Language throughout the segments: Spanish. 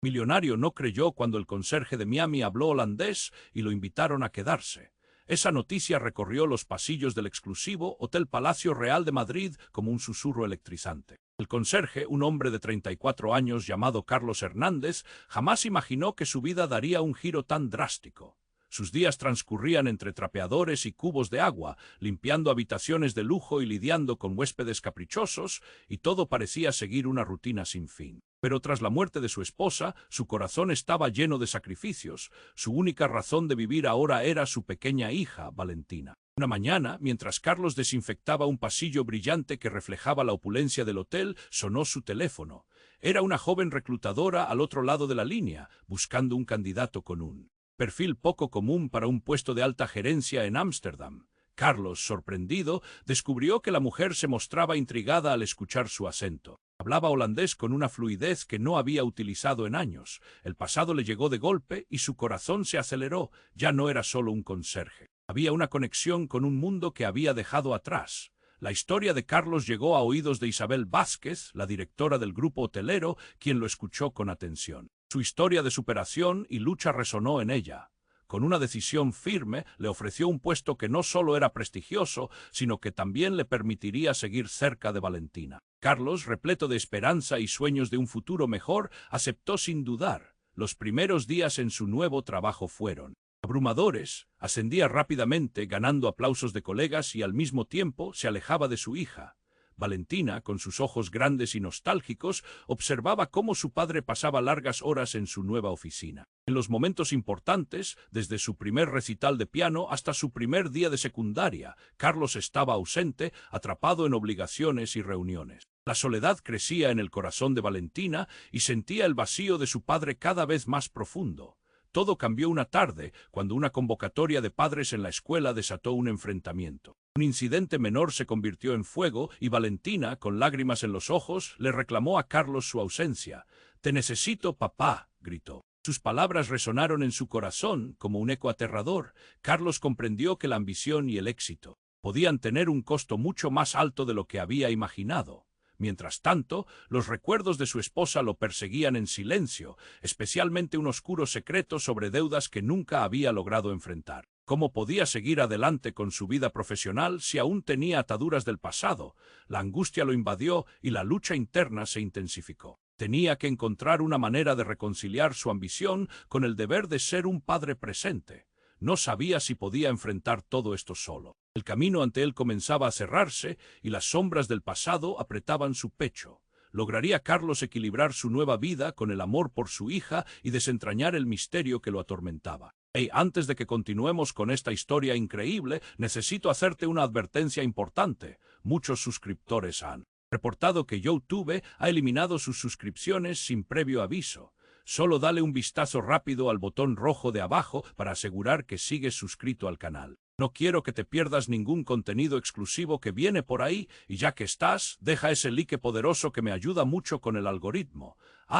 Millonario no creyó cuando el conserje de Miami habló holandés y lo invitaron a quedarse. Esa noticia recorrió los pasillos del exclusivo Hotel Palacio Real de Madrid como un susurro electrizante. El conserje, un hombre de 34 años llamado Carlos Hernández, jamás imaginó que su vida daría un giro tan drástico. Sus días transcurrían entre trapeadores y cubos de agua, limpiando habitaciones de lujo y lidiando con huéspedes caprichosos, y todo parecía seguir una rutina sin fin. Pero tras la muerte de su esposa, su corazón estaba lleno de sacrificios. Su única razón de vivir ahora era su pequeña hija, Valentina. Una mañana, mientras Carlos desinfectaba un pasillo brillante que reflejaba la opulencia del hotel, sonó su teléfono. Era una joven reclutadora al otro lado de la línea, buscando un candidato con un perfil poco común para un puesto de alta gerencia en Ámsterdam. Carlos, sorprendido, descubrió que la mujer se mostraba intrigada al escuchar su acento. Hablaba holandés con una fluidez que no había utilizado en años. El pasado le llegó de golpe y su corazón se aceleró. Ya no era solo un conserje. Había una conexión con un mundo que había dejado atrás. La historia de Carlos llegó a oídos de Isabel Vázquez, la directora del grupo hotelero, quien lo escuchó con atención. Su historia de superación y lucha resonó en ella. Con una decisión firme, le ofreció un puesto que no solo era prestigioso, sino que también le permitiría seguir cerca de Valentina. Carlos, repleto de esperanza y sueños de un futuro mejor, aceptó sin dudar. Los primeros días en su nuevo trabajo fueron abrumadores. Ascendía rápidamente, ganando aplausos de colegas y al mismo tiempo se alejaba de su hija. Valentina, con sus ojos grandes y nostálgicos, observaba cómo su padre pasaba largas horas en su nueva oficina. En los momentos importantes, desde su primer recital de piano hasta su primer día de secundaria, Carlos estaba ausente, atrapado en obligaciones y reuniones. La soledad crecía en el corazón de Valentina y sentía el vacío de su padre cada vez más profundo. Todo cambió una tarde, cuando una convocatoria de padres en la escuela desató un enfrentamiento. Un incidente menor se convirtió en fuego y Valentina, con lágrimas en los ojos, le reclamó a Carlos su ausencia. «Te necesito, papá», gritó. Sus palabras resonaron en su corazón como un eco aterrador. Carlos comprendió que la ambición y el éxito podían tener un costo mucho más alto de lo que había imaginado. Mientras tanto, los recuerdos de su esposa lo perseguían en silencio, especialmente un oscuro secreto sobre deudas que nunca había logrado enfrentar. ¿Cómo podía seguir adelante con su vida profesional si aún tenía ataduras del pasado? La angustia lo invadió y la lucha interna se intensificó. Tenía que encontrar una manera de reconciliar su ambición con el deber de ser un padre presente. No sabía si podía enfrentar todo esto solo. El camino ante él comenzaba a cerrarse y las sombras del pasado apretaban su pecho. ¿Lograría Carlos equilibrar su nueva vida con el amor por su hija y desentrañar el misterio que lo atormentaba? Antes de que continuemos con esta historia increíble, necesito hacerte una advertencia importante. Muchos suscriptores han reportado que YouTube ha eliminado sus suscripciones sin previo aviso. Solo dale un vistazo rápido al botón rojo de abajo para asegurar que sigues suscrito al canal. No quiero que te pierdas ningún contenido exclusivo que viene por ahí, y ya que estás, deja ese like poderoso que me ayuda mucho con el algoritmo.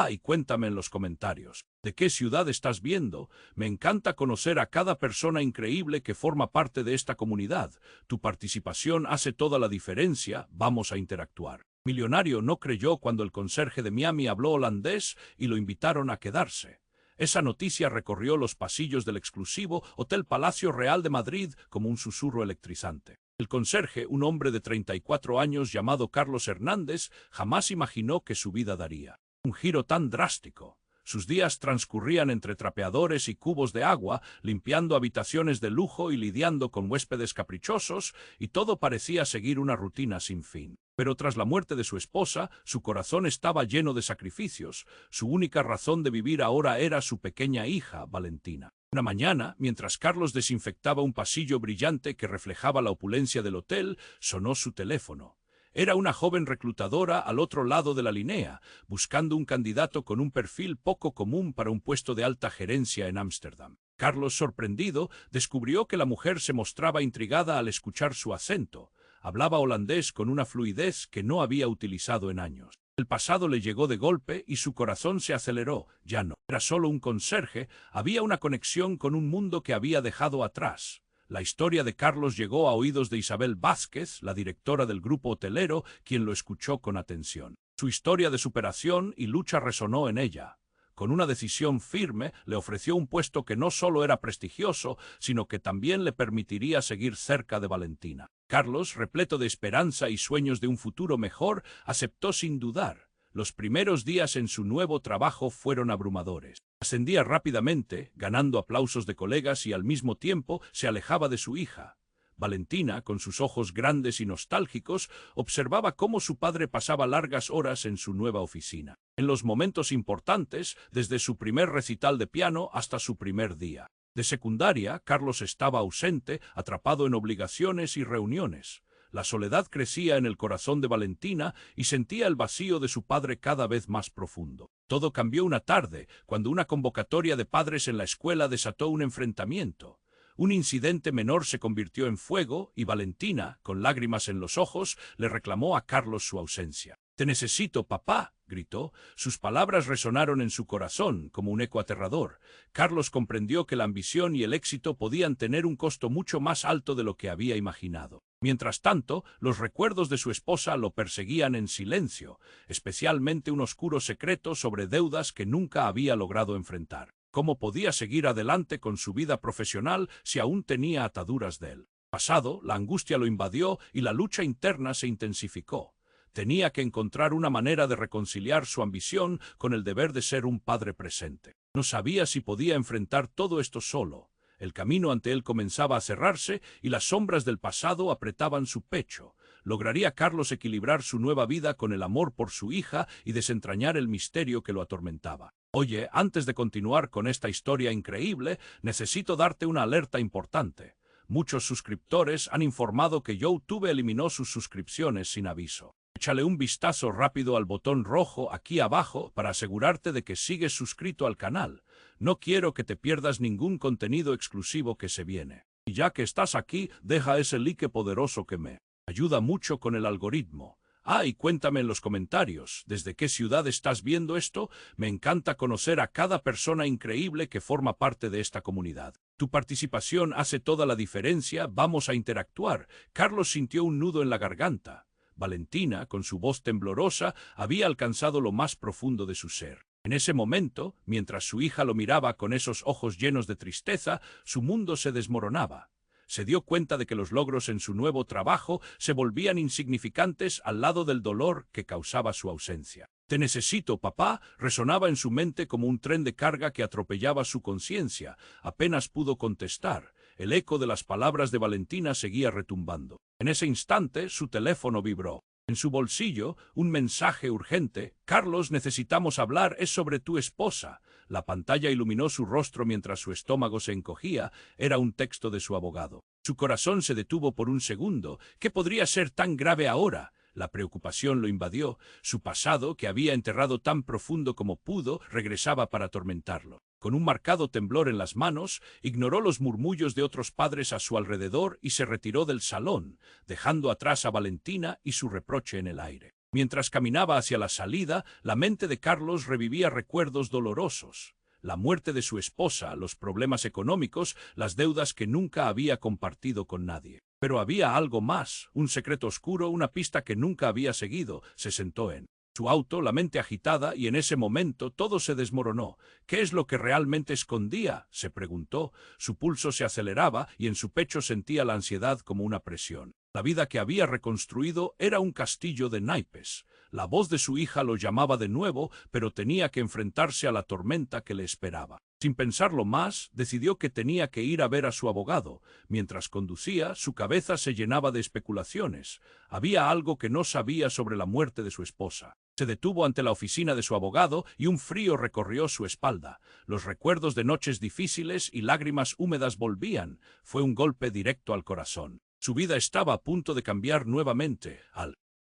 Y cuéntame en los comentarios, ¿de qué ciudad estás viendo? Me encanta conocer a cada persona increíble que forma parte de esta comunidad. Tu participación hace toda la diferencia, vamos a interactuar. Millonario no creyó cuando el conserje de Miami habló holandés y lo invitaron a quedarse. Esa noticia recorrió los pasillos del exclusivo Hotel Palacio Real de Madrid como un susurro electrizante. El conserje, un hombre de 34 años llamado Carlos Hernández, jamás imaginó que su vida daría un giro tan drástico. Sus días transcurrían entre trapeadores y cubos de agua, limpiando habitaciones de lujo y lidiando con huéspedes caprichosos, y todo parecía seguir una rutina sin fin. Pero tras la muerte de su esposa, su corazón estaba lleno de sacrificios. Su única razón de vivir ahora era su pequeña hija, Valentina. Una mañana, mientras Carlos desinfectaba un pasillo brillante que reflejaba la opulencia del hotel, sonó su teléfono. Era una joven reclutadora al otro lado de la línea, buscando un candidato con un perfil poco común para un puesto de alta gerencia en Ámsterdam. Carlos, sorprendido, descubrió que la mujer se mostraba intrigada al escuchar su acento. Hablaba holandés con una fluidez que no había utilizado en años. El pasado le llegó de golpe y su corazón se aceleró. Ya no era solo un conserje, había una conexión con un mundo que había dejado atrás. La historia de Carlos llegó a oídos de Isabel Vázquez, la directora del grupo hotelero, quien lo escuchó con atención. Su historia de superación y lucha resonó en ella. Con una decisión firme, le ofreció un puesto que no solo era prestigioso, sino que también le permitiría seguir cerca de Valentina. Carlos, repleto de esperanza y sueños de un futuro mejor, aceptó sin dudar. Los primeros días en su nuevo trabajo fueron abrumadores. Ascendía rápidamente, ganando aplausos de colegas y al mismo tiempo se alejaba de su hija. Valentina, con sus ojos grandes y nostálgicos, observaba cómo su padre pasaba largas horas en su nueva oficina. En los momentos importantes, desde su primer recital de piano hasta su primer día. De secundaria, Carlos estaba ausente, atrapado en obligaciones y reuniones. La soledad crecía en el corazón de Valentina y sentía el vacío de su padre cada vez más profundo. Todo cambió una tarde, cuando una convocatoria de padres en la escuela desató un enfrentamiento. Un incidente menor se convirtió en fuego y Valentina, con lágrimas en los ojos, le reclamó a Carlos su ausencia. «Te necesito, papá», gritó. Sus palabras resonaron en su corazón como un eco aterrador. Carlos comprendió que la ambición y el éxito podían tener un costo mucho más alto de lo que había imaginado. Mientras tanto, los recuerdos de su esposa lo perseguían en silencio, especialmente un oscuro secreto sobre deudas que nunca había logrado enfrentar. ¿Cómo podía seguir adelante con su vida profesional si aún tenía ataduras de él? Pasado, la angustia lo invadió y la lucha interna se intensificó. Tenía que encontrar una manera de reconciliar su ambición con el deber de ser un padre presente. No sabía si podía enfrentar todo esto solo. El camino ante él comenzaba a cerrarse y las sombras del pasado apretaban su pecho. ¿Lograría Carlos equilibrar su nueva vida con el amor por su hija y desentrañar el misterio que lo atormentaba? Oye, antes de continuar con esta historia increíble, necesito darte una alerta importante. Muchos suscriptores han informado que YouTube eliminó sus suscripciones sin aviso. Échale un vistazo rápido al botón rojo aquí abajo para asegurarte de que sigues suscrito al canal. No quiero que te pierdas ningún contenido exclusivo que se viene. Y ya que estás aquí, deja ese like poderoso que me ayuda mucho con el algoritmo. Y cuéntame en los comentarios, ¿desde qué ciudad estás viendo esto? Me encanta conocer a cada persona increíble que forma parte de esta comunidad. Tu participación hace toda la diferencia, vamos a interactuar. Carlos sintió un nudo en la garganta. Valentina, con su voz temblorosa, había alcanzado lo más profundo de su ser. En ese momento, mientras su hija lo miraba con esos ojos llenos de tristeza, su mundo se desmoronaba. Se dio cuenta de que los logros en su nuevo trabajo se volvían insignificantes al lado del dolor que causaba su ausencia. «Te necesito, papá», resonaba en su mente como un tren de carga que atropellaba su conciencia. Apenas pudo contestar. El eco de las palabras de Valentina seguía retumbando. En ese instante, su teléfono vibró. En su bolsillo, un mensaje urgente. «Carlos, necesitamos hablar, es sobre tu esposa». La pantalla iluminó su rostro mientras su estómago se encogía. Era un texto de su abogado. Su corazón se detuvo por un segundo. ¿Qué podría ser tan grave ahora? La preocupación lo invadió. Su pasado, que había enterrado tan profundo como pudo, regresaba para atormentarlo. Con un marcado temblor en las manos, ignoró los murmullos de otros padres a su alrededor y se retiró del salón, dejando atrás a Valentina y su reproche en el aire. Mientras caminaba hacia la salida, la mente de Carlos revivía recuerdos dolorosos. La muerte de su esposa, los problemas económicos, las deudas que nunca había compartido con nadie. Pero había algo más, un secreto oscuro, una pista que nunca había seguido. Se sentó en su auto, la mente agitada, y en ese momento todo se desmoronó. ¿Qué es lo que realmente escondía?, se preguntó. Su pulso se aceleraba y en su pecho sentía la ansiedad como una presión. La vida que había reconstruido era un castillo de naipes. La voz de su hija lo llamaba de nuevo, pero tenía que enfrentarse a la tormenta que le esperaba. Sin pensarlo más, decidió que tenía que ir a ver a su abogado. Mientras conducía, su cabeza se llenaba de especulaciones. Había algo que no sabía sobre la muerte de su esposa. Se detuvo ante la oficina de su abogado y un frío recorrió su espalda. Los recuerdos de noches difíciles y lágrimas húmedas volvían. Fue un golpe directo al corazón. Su vida estaba a punto de cambiar nuevamente. Al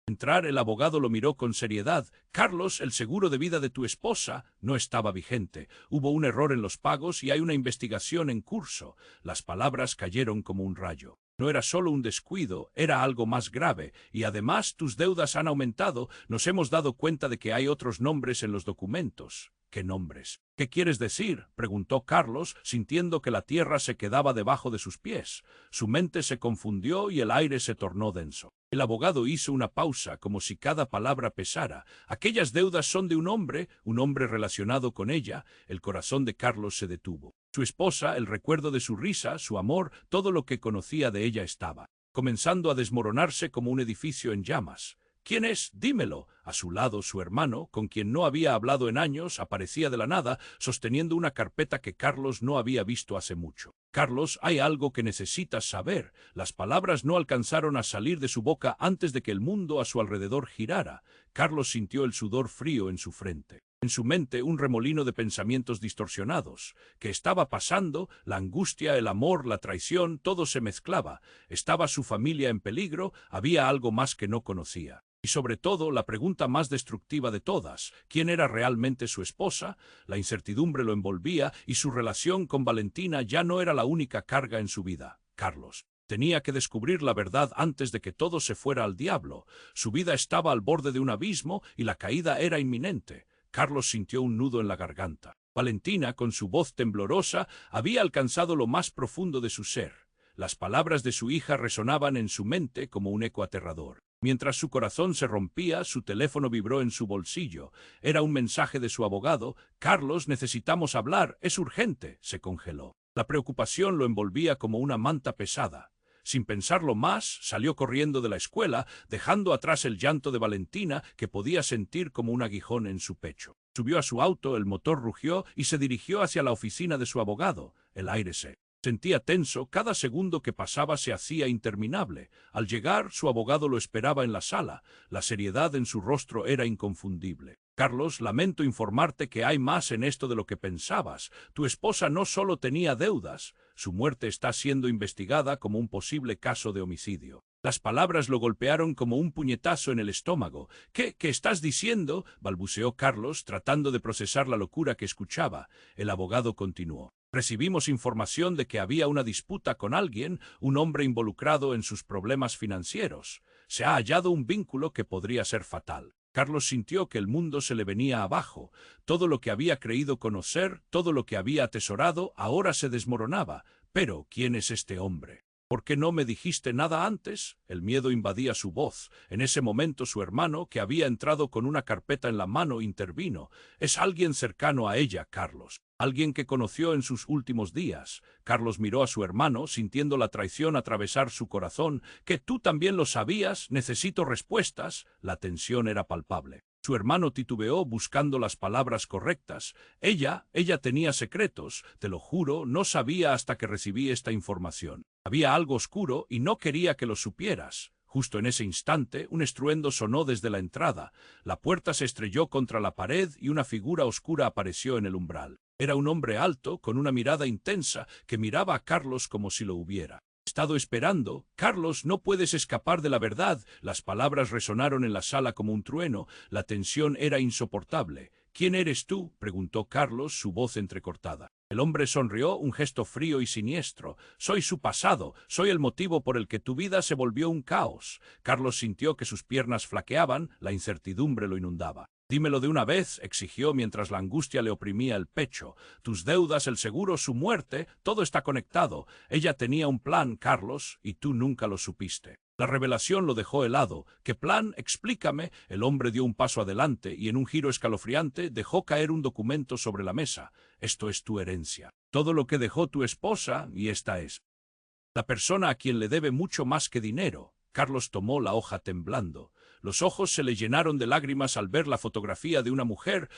entrar, el abogado lo miró con seriedad. «Carlos, el seguro de vida de tu esposa no estaba vigente. Hubo un error en los pagos y hay una investigación en curso». Las palabras cayeron como un rayo. No era solo un descuido, era algo más grave. «Y además tus deudas han aumentado. Nos hemos dado cuenta de que hay otros nombres en los documentos». ¿Qué nombres? ¿Qué quieres decir? Preguntó Carlos, sintiendo que la tierra se quedaba debajo de sus pies. Su mente se confundió y el aire se tornó denso. El abogado hizo una pausa, como si cada palabra pesara. Aquellas deudas son de un hombre relacionado con ella. El corazón de Carlos se detuvo. Su esposa, el recuerdo de su risa, su amor, todo lo que conocía de ella estaba comenzando a desmoronarse como un edificio en llamas. ¿Quién es? Dímelo. A su lado, su hermano, con quien no había hablado en años, aparecía de la nada, sosteniendo una carpeta que Carlos no había visto hace mucho. Carlos, hay algo que necesitas saber. Las palabras no alcanzaron a salir de su boca antes de que el mundo a su alrededor girara. Carlos sintió el sudor frío en su frente. En su mente un remolino de pensamientos distorsionados. ¿Qué estaba pasando? La angustia, el amor, la traición, todo se mezclaba. ¿Estaba su familia en peligro? Había algo más que no conocía. Y sobre todo, la pregunta más destructiva de todas, ¿quién era realmente su esposa? La incertidumbre lo envolvía y su relación con Valentina ya no era la única carga en su vida. Carlos tenía que descubrir la verdad antes de que todo se fuera al diablo. Su vida estaba al borde de un abismo y la caída era inminente. Carlos sintió un nudo en la garganta. Valentina, con su voz temblorosa, había alcanzado lo más profundo de su ser. Las palabras de su hija resonaban en su mente como un eco aterrador. Mientras su corazón se rompía, su teléfono vibró en su bolsillo. Era un mensaje de su abogado. «Carlos, necesitamos hablar. Es urgente». Se congeló. La preocupación lo envolvía como una manta pesada. Sin pensarlo más, salió corriendo de la escuela, dejando atrás el llanto de Valentina, que podía sentir como un aguijón en su pecho. Subió a su auto, el motor rugió y se dirigió hacia la oficina de su abogado. El aire se sentía tenso, cada segundo que pasaba se hacía interminable. Al llegar, su abogado lo esperaba en la sala. La seriedad en su rostro era inconfundible. «Carlos, lamento informarte que hay más en esto de lo que pensabas. Tu esposa no solo tenía deudas, su muerte está siendo investigada como un posible caso de homicidio». Las palabras lo golpearon como un puñetazo en el estómago. ¿Qué estás diciendo?», balbuceó Carlos, tratando de procesar la locura que escuchaba. El abogado continuó. «Recibimos información de que había una disputa con alguien, un hombre involucrado en sus problemas financieros. Se ha hallado un vínculo que podría ser fatal». Carlos sintió que el mundo se le venía abajo. Todo lo que había creído conocer, todo lo que había atesorado, ahora se desmoronaba. Pero, ¿quién es este hombre? ¿Por qué no me dijiste nada antes? El miedo invadía su voz. En ese momento su hermano, que había entrado con una carpeta en la mano, intervino. «Es alguien cercano a ella, Carlos. Alguien que conoció en sus últimos días». Carlos miró a su hermano, sintiendo la traición atravesar su corazón. «¿Que tú también lo sabías? Necesito respuestas». La tensión era palpable. Su hermano titubeó buscando las palabras correctas. Ella tenía secretos. «Te lo juro, no sabía hasta que recibí esta información. Había algo oscuro y no quería que lo supieras». Justo en ese instante, un estruendo sonó desde la entrada. La puerta se estrelló contra la pared y una figura oscura apareció en el umbral. Era un hombre alto, con una mirada intensa, que miraba a Carlos como si lo hubiera estado esperando. «Carlos, no puedes escapar de la verdad». Las palabras resonaron en la sala como un trueno. La tensión era insoportable. «¿Quién eres tú?», preguntó Carlos, su voz entrecortada. El hombre sonrió, un gesto frío y siniestro. «Soy su pasado, soy el motivo por el que tu vida se volvió un caos». Carlos sintió que sus piernas flaqueaban, la incertidumbre lo inundaba. «Dímelo de una vez», exigió mientras la angustia le oprimía el pecho. «Tus deudas, el seguro, su muerte, todo está conectado. Ella tenía un plan, Carlos, y tú nunca lo supiste». La revelación lo dejó helado. «¿Qué plan? Explícame». El hombre dio un paso adelante y en un giro escalofriante dejó caer un documento sobre la mesa. «Esto es tu herencia. Todo lo que dejó tu esposa, y esta es la persona a quien le debe mucho más que dinero». Carlos tomó la hoja temblando. Los ojos se le llenaron de lágrimas al ver la fotografía de una mujer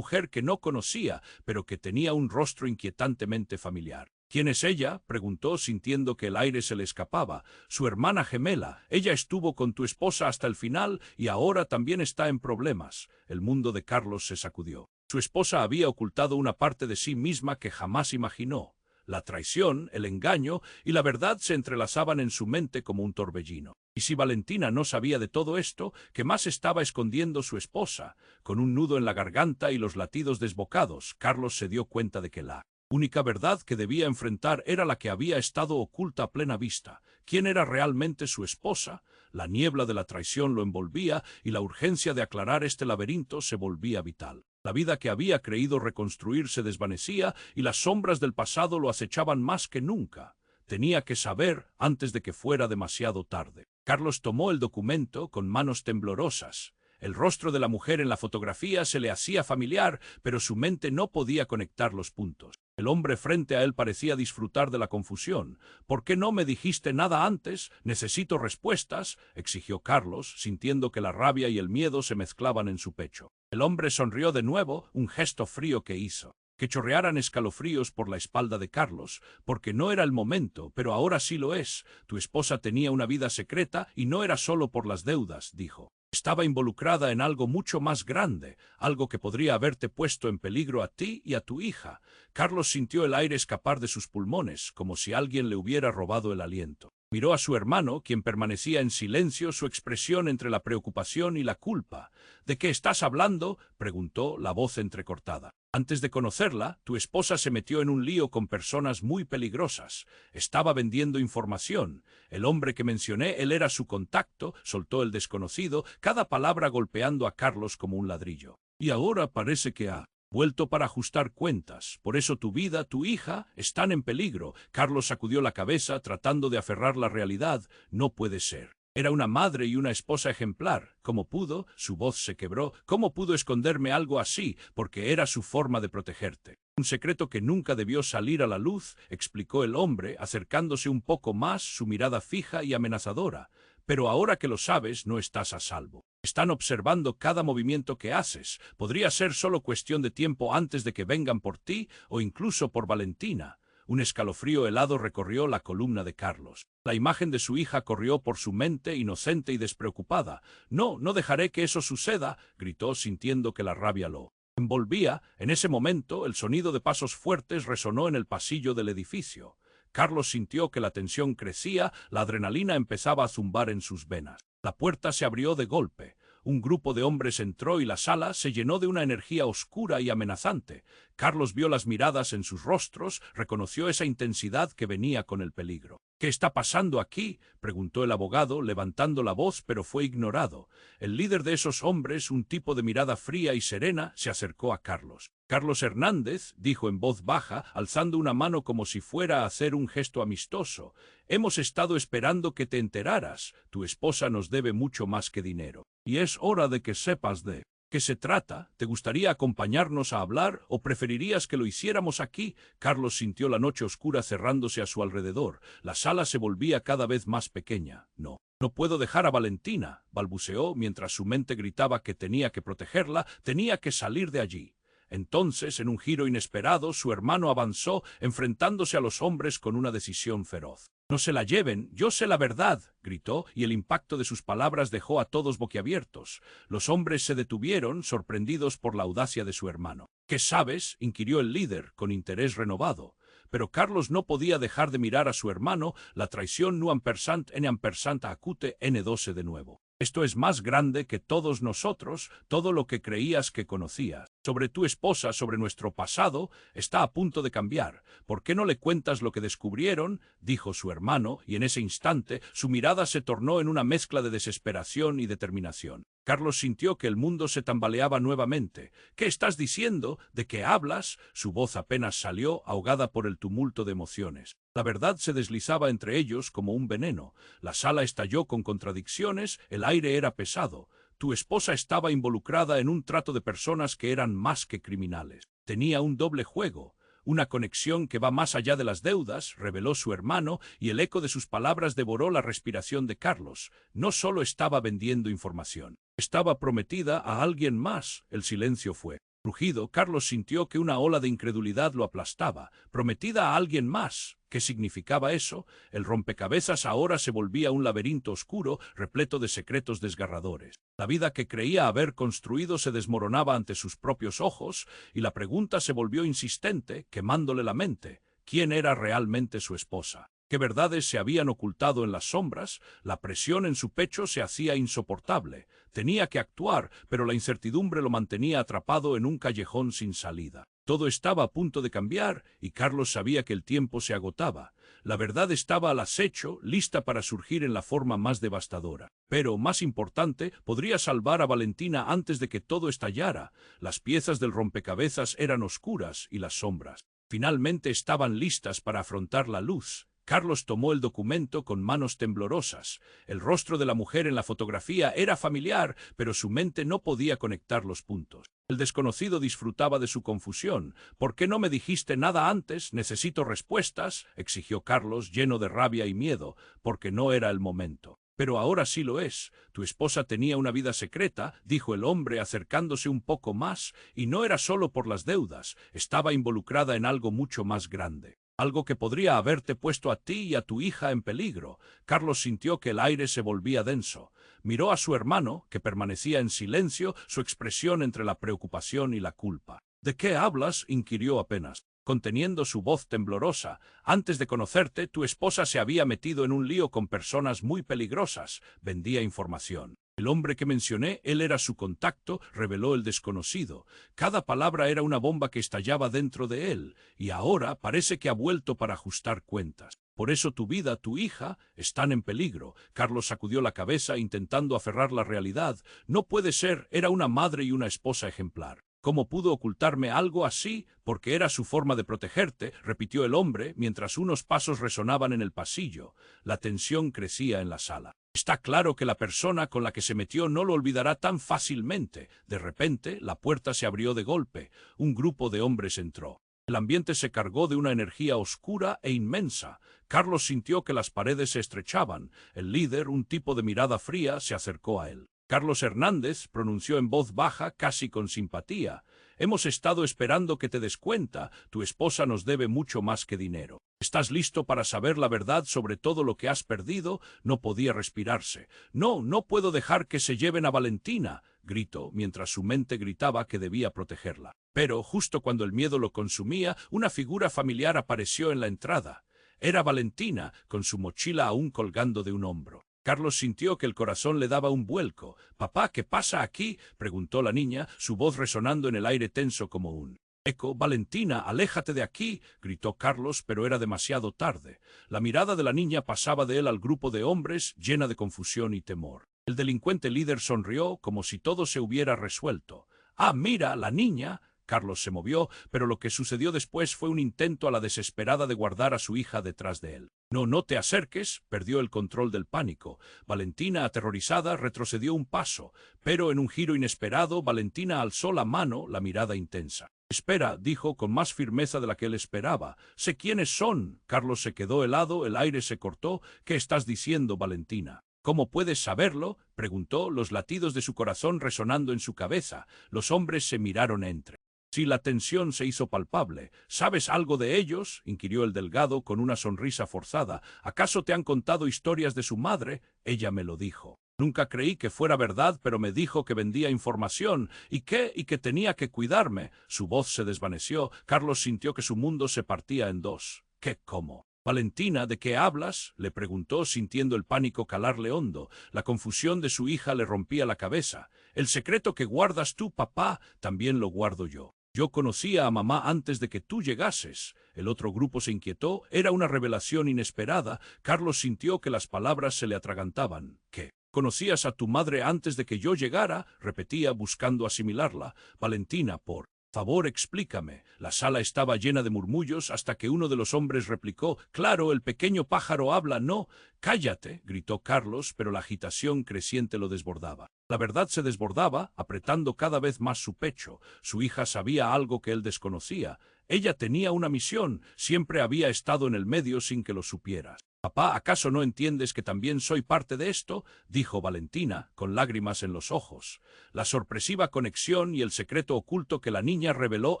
que no conocía, pero que tenía un rostro inquietantemente familiar. «¿Quién es ella?», preguntó, sintiendo que el aire se le escapaba. «Su hermana gemela. Ella estuvo con tu esposa hasta el final y ahora también está en problemas». El mundo de Carlos se sacudió. Su esposa había ocultado una parte de sí misma que jamás imaginó. La traición, el engaño y la verdad se entrelazaban en su mente como un torbellino. Y si Valentina no sabía de todo esto, ¿qué más estaba escondiendo su esposa? Con un nudo en la garganta y los latidos desbocados, Carlos se dio cuenta de que la única verdad que debía enfrentar era la que había estado oculta a plena vista. ¿Quién era realmente su esposa? La niebla de la traición lo envolvía y la urgencia de aclarar este laberinto se volvía vital. La vida que había creído reconstruir se desvanecía y las sombras del pasado lo acechaban más que nunca. Tenía que saber antes de que fuera demasiado tarde. Carlos tomó el documento con manos temblorosas. El rostro de la mujer en la fotografía se le hacía familiar, pero su mente no podía conectar los puntos. El hombre frente a él parecía disfrutar de la confusión. «¿Por qué no me dijiste nada antes? Necesito respuestas», exigió Carlos, sintiendo que la rabia y el miedo se mezclaban en su pecho. El hombre sonrió de nuevo, un gesto frío que hizo que chorrearan escalofríos por la espalda de Carlos, porque no era el momento, pero ahora sí lo es. Tu esposa tenía una vida secreta y no era solo por las deudas, dijo. Estaba involucrada en algo mucho más grande, algo que podría haberte puesto en peligro a ti y a tu hija. Carlos sintió el aire escapar de sus pulmones, como si alguien le hubiera robado el aliento. Miró a su hermano, quien permanecía en silencio, su expresión entre la preocupación y la culpa. «¿De qué estás hablando?», preguntó, la voz entrecortada. «Antes de conocerla, tu esposa se metió en un lío con personas muy peligrosas. Estaba vendiendo información. El hombre que mencioné, él era su contacto», soltó el desconocido, cada palabra golpeando a Carlos como un ladrillo. «Y ahora parece que ha vuelto para ajustar cuentas. Por eso tu vida, tu hija, están en peligro». Carlos sacudió la cabeza, tratando de aferrar la realidad. «No puede ser. Era una madre y una esposa ejemplar. ¿Cómo pudo?». Su voz se quebró. «¿Cómo pudo esconderme algo así? Porque era su forma de protegerte». «Un secreto que nunca debió salir a la luz», explicó el hombre, acercándose un poco más, su mirada fija y amenazadora. «Pero ahora que lo sabes, no estás a salvo. Están observando cada movimiento que haces. Podría ser solo cuestión de tiempo antes de que vengan por ti o incluso por Valentina». Un escalofrío helado recorrió la columna de Carlos. La imagen de su hija corrió por su mente, inocente y despreocupada. «No, no dejaré que eso suceda», gritó, sintiendo que la rabia lo envolvía. En ese momento, el sonido de pasos fuertes resonó en el pasillo del edificio. Carlos sintió que la tensión crecía, la adrenalina empezaba a zumbar en sus venas. La puerta se abrió de golpe. Un grupo de hombres entró y la sala se llenó de una energía oscura y amenazante. Carlos vio las miradas en sus rostros, reconoció esa intensidad que venía con el peligro. «¿Qué está pasando aquí?», preguntó el abogado, levantando la voz, pero fue ignorado. El líder de esos hombres, un tipo de mirada fría y serena, se acercó a Carlos. «Carlos Hernández», dijo en voz baja, alzando una mano como si fuera a hacer un gesto amistoso. «Hemos estado esperando que te enteraras. Tu esposa nos debe mucho más que dinero. Y es hora de que sepas de qué se trata. ¿Te gustaría acompañarnos a hablar o preferirías que lo hiciéramos aquí?». Carlos sintió la noche oscura cerrándose a su alrededor. La sala se volvía cada vez más pequeña. «No. No puedo dejar a Valentina», balbuceó mientras su mente gritaba que tenía que protegerla, tenía que salir de allí. Entonces, en un giro inesperado, su hermano avanzó, enfrentándose a los hombres con una decisión feroz. «No se la lleven, yo sé la verdad», gritó, y el impacto de sus palabras dejó a todos boquiabiertos. Los hombres se detuvieron, sorprendidos por la audacia de su hermano. «¿Qué sabes?», inquirió el líder, con interés renovado. Pero Carlos no podía dejar de mirar a su hermano. La traición no ampersand n ampersand acute n12 de nuevo. «Esto es más grande que todos nosotros, todo lo que creías que conocías. Sobre tu esposa, sobre nuestro pasado, está a punto de cambiar. ¿Por qué no le cuentas lo que descubrieron?», dijo su hermano, y en ese instante su mirada se tornó en una mezcla de desesperación y determinación. Carlos sintió que el mundo se tambaleaba nuevamente. «¿Qué estás diciendo? ¿De qué hablas?». Su voz apenas salió, ahogada por el tumulto de emociones. La verdad se deslizaba entre ellos como un veneno. La sala estalló con contradicciones, el aire era pesado. «Tu esposa estaba involucrada en un trato de personas que eran más que criminales. Tenía un doble juego. Una conexión que va más allá de las deudas», reveló su hermano, y el eco de sus palabras devoró la respiración de Carlos. No solo estaba vendiendo información. Estaba prometida a alguien más. El silencio fue rugido. Carlos sintió que una ola de incredulidad lo aplastaba. «¿Prometida a alguien más?». ¿Qué significaba eso? El rompecabezas ahora se volvía un laberinto oscuro, repleto de secretos desgarradores. La vida que creía haber construido se desmoronaba ante sus propios ojos, y la pregunta se volvió insistente, quemándole la mente. ¿Quién era realmente su esposa? ¿Qué verdades se habían ocultado en las sombras? La presión en su pecho se hacía insoportable. Tenía que actuar, pero la incertidumbre lo mantenía atrapado en un callejón sin salida. Todo estaba a punto de cambiar y Carlos sabía que el tiempo se agotaba. La verdad estaba al acecho, lista para surgir en la forma más devastadora. Pero, más importante, podría salvar a Valentina antes de que todo estallara. Las piezas del rompecabezas eran oscuras y las sombras finalmente estaban listas para afrontar la luz. Carlos tomó el documento con manos temblorosas. El rostro de la mujer en la fotografía era familiar, pero su mente no podía conectar los puntos. El desconocido disfrutaba de su confusión. «¿Por qué no me dijiste nada antes? Necesito respuestas», exigió Carlos, lleno de rabia y miedo, porque no era el momento. «Pero ahora sí lo es. Tu esposa tenía una vida secreta», dijo el hombre acercándose un poco más, «y no era solo por las deudas, estaba involucrada en algo mucho más grande. Algo que podría haberte puesto a ti y a tu hija en peligro». Carlos sintió que el aire se volvía denso. Miró a su hermano, que permanecía en silencio, su expresión entre la preocupación y la culpa. «¿De qué hablas?», inquirió apenas, conteniendo su voz temblorosa. «Antes de conocerte, tu esposa se había metido en un lío con personas muy peligrosas. Vendía información. El hombre que mencioné, él era su contacto», reveló el desconocido. «Cada palabra era una bomba que estallaba dentro de él, y ahora parece que ha vuelto para ajustar cuentas. Por eso tu vida, tu hija, están en peligro». Carlos sacudió la cabeza intentando aferrar la realidad. «No puede ser, era una madre y una esposa ejemplar. ¿Cómo pudo ocultarme algo así? Porque era su forma de protegerte», repitió el hombre, mientras unos pasos resonaban en el pasillo. La tensión crecía en la sala. «Está claro que la persona con la que se metió no lo olvidará tan fácilmente». De repente, la puerta se abrió de golpe. Un grupo de hombres entró. El ambiente se cargó de una energía oscura e inmensa. Carlos sintió que las paredes se estrechaban. El líder, un tipo de mirada fría, se acercó a él. «Carlos Hernández», pronunció en voz baja, casi con simpatía, «hemos estado esperando que te des cuenta. Tu esposa nos debe mucho más que dinero. ¿Estás listo para saber la verdad sobre todo lo que has perdido?». No podía respirarse. «No, no puedo dejar que se lleven a Valentina», gritó, mientras su mente gritaba que debía protegerla. Pero, justo cuando el miedo lo consumía, una figura familiar apareció en la entrada. Era Valentina, con su mochila aún colgando de un hombro. Carlos sintió que el corazón le daba un vuelco. «Papá, ¿qué pasa aquí?», preguntó la niña, su voz resonando en el aire tenso como un eco. «Valentina, aléjate de aquí», gritó Carlos, pero era demasiado tarde. La mirada de la niña pasaba de él al grupo de hombres, llena de confusión y temor. El delincuente líder sonrió como si todo se hubiera resuelto. «Ah, mira, la niña». Carlos se movió, pero lo que sucedió después fue un intento a la desesperada de guardar a su hija detrás de él. «No, no te acerques», perdió el control del pánico. Valentina, aterrorizada, retrocedió un paso, pero en un giro inesperado, Valentina alzó la mano, la mirada intensa. «Espera», dijo con más firmeza de la que él esperaba. «Sé quiénes son». Carlos se quedó helado, el aire se cortó. «¿Qué estás diciendo, Valentina?». «¿Cómo puedes saberlo?», preguntó, los latidos de su corazón resonando en su cabeza. Los hombres se miraron entre sí, la tensión se hizo palpable. «¿Sabes algo de ellos?», inquirió el delgado con una sonrisa forzada. «¿Acaso te han contado historias de su madre?». «Ella me lo dijo. Nunca creí que fuera verdad, pero me dijo que vendía información. ¿Y qué? Y que tenía que cuidarme». Su voz se desvaneció. Carlos sintió que su mundo se partía en dos. «¿Qué? ¿Cómo?». «Valentina, ¿de qué hablas?», le preguntó, sintiendo el pánico calarle hondo. La confusión de su hija le rompía la cabeza. «El secreto que guardas tú, papá, también lo guardo yo. Yo conocía a mamá antes de que tú llegases». El otro grupo se inquietó. Era una revelación inesperada. Carlos sintió que las palabras se le atragantaban. «¿Qué? ¿Conocías a tu madre antes de que yo llegara?», repetía, buscando asimilarla. «Valentina, por favor, explícame». La sala estaba llena de murmullos hasta que uno de los hombres replicó: «Claro, el pequeño pájaro habla». «No». «Cállate», gritó Carlos, pero la agitación creciente lo desbordaba. La verdad se desbordaba, apretando cada vez más su pecho. Su hija sabía algo que él desconocía. Ella tenía una misión, siempre había estado en el medio sin que lo supieras. «Papá, ¿acaso no entiendes que también soy parte de esto?», dijo Valentina, con lágrimas en los ojos. La sorpresiva conexión y el secreto oculto que la niña reveló